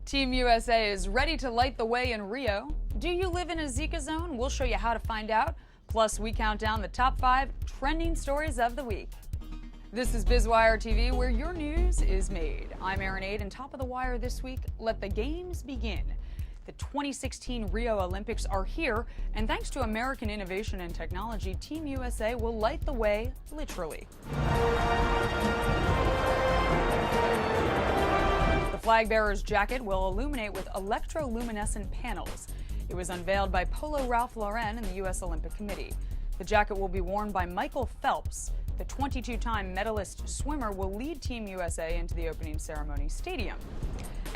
Team USA is ready to light the way in Rio. Do you live in a Zika zone? We'll show you how to find out. Plus, we count down the top 5 trending stories of the week. This is BizWireTV, where your news is made. I'm Erin Ade, and top of the wire this week, let the games begin. The 2016 Rio Olympics are here, and thanks to American innovation and technology, Team USA will light the way, literally. The Flagbearer's jacket will illuminate with electroluminescent panels. It was unveiled by Polo Ralph Lauren and the U.S. Olympic Committee. The jacket will be worn by Michael Phelps. The 22-time medalist swimmer will lead Team USA into the opening ceremony stadium.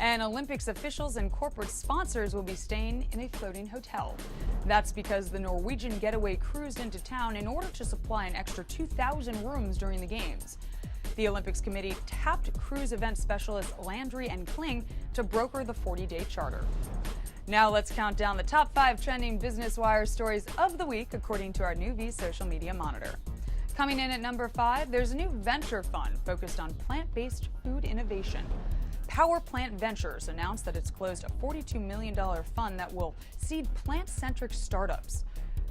And Olympics officials and corporate sponsors will be staying in a floating hotel. That's because the Norwegian Getaway cruised into town in order to supply an extra 2,000 rooms during the Games. The Olympics Committee tapped cruise event specialist Landry Kling to broker the 40-day charter. Now let's count down the top 5 trending BusinessWire stories of the week according to our new social media monitor. Coming in at number 5, there's a new venture fund focused on plant-based food innovation. Powerplant Ventures announced that it's closed a $42 million fund that will seed plant-centric startups.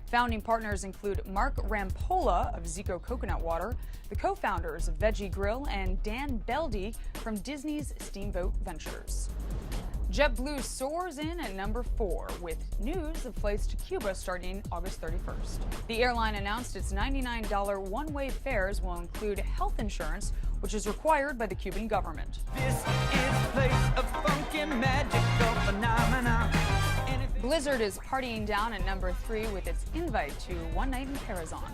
Founding partners include Mark Rampolla of Zico Coconut Water, the co-founders of Veggie Grill, and Dan Beldy from Disney's Steamboat Ventures. JetBlue soars in at number 4 with news of flights to Cuba starting August 31st. The airline announced its $99 one-way fares will include health insurance, which is required by the Cuban government. This is a place of funky magical phenomena. Blizzard is partying down at number 3 with its invite to One Night in Parazon.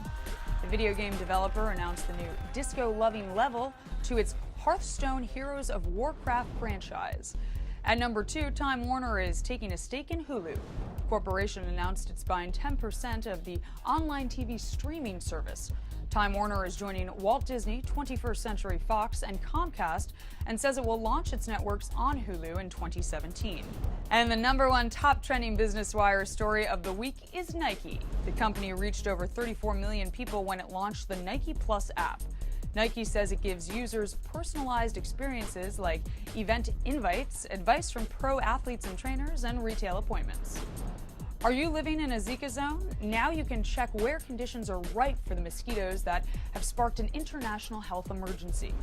The video game developer announced the new disco-loving level to its Hearthstone Heroes of Warcraft franchise. At number 2, Time Warner is taking a stake in Hulu. The corporation announced it's buying 10% of the online TV streaming service. Time Warner is joining Walt Disney, 21st Century Fox, and Comcast, and says it will launch its networks on Hulu in 2017. And the number 1 top trending BusinessWire story of the week is Nike. The company reached over 34 million people when it launched the Nike Plus app. Nike says it gives users personalized experiences like event invites, advice from pro athletes and trainers, and retail appointments. Are you living in a Zika zone? Now you can check where conditions are right for the mosquitoes that have sparked an international health emergency.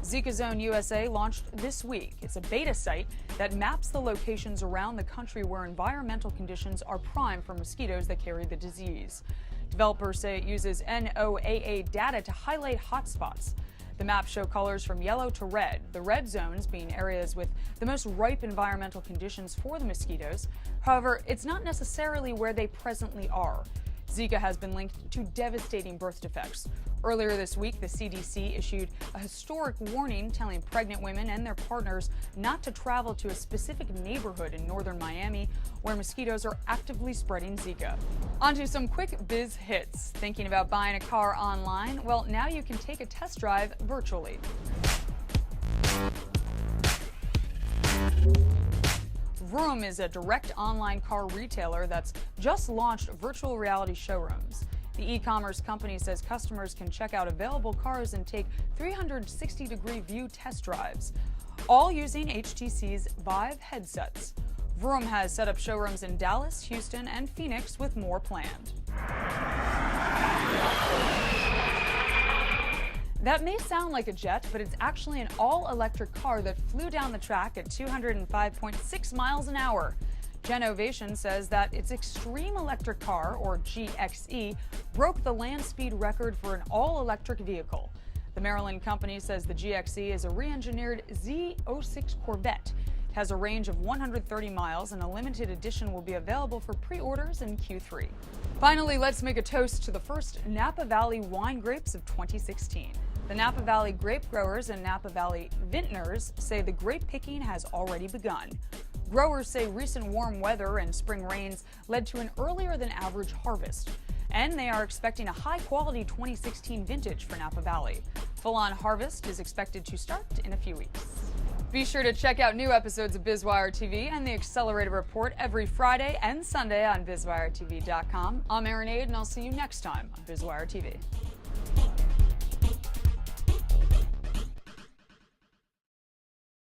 Zika Zone USA launched this week. It's a beta site that maps the locations around the country where environmental conditions are prime for mosquitoes that carry the disease. Developers say it uses NOAA data to highlight hotspots. The maps show colors from yellow to red, the red zones being areas with the most ripe environmental conditions for the mosquitoes. However, it's not necessarily where they presently are. Zika has been linked to devastating birth defects. Earlier this week, the CDC issued a historic warning telling pregnant women and their partners not to travel to a specific neighborhood in northern Miami where mosquitoes are actively spreading Zika. On to some quick biz hits. Thinking about buying a car online? Well, now you can take a test drive virtually. Vroom is a direct online car retailer that's just launched virtual reality showrooms. The e-commerce company says customers can check out available cars and take 360-degree view test drives, all using HTC's Vive headsets. Vroom has set up showrooms in Dallas, Houston, and Phoenix with more planned. That may sound like a jet, but it's actually an all-electric car that flew down the track at 205.6 miles an hour. Genovations says that its extreme electric car, or GXE, broke the land speed record for an all-electric vehicle. The Maryland company says the GXE is a re-engineered Z06 Corvette. It has a range of 130 miles, and a limited edition will be available for pre-orders in Q3. Finally, let's make a toast to the first Napa Valley wine grapes of 2016. The Napa Valley grape growers and Napa Valley vintners say the grape picking has already begun. Growers say recent warm weather and spring rains led to an earlier than average harvest, and they are expecting a high-quality 2016 vintage for Napa Valley. Full-on harvest is expected to start in a few weeks. Be sure to check out new episodes of BizWireTV and the Accelerator Report every Friday and Sunday on BizWireTV.com. I'm Erin Ade, and I'll see you next time on BizWireTV.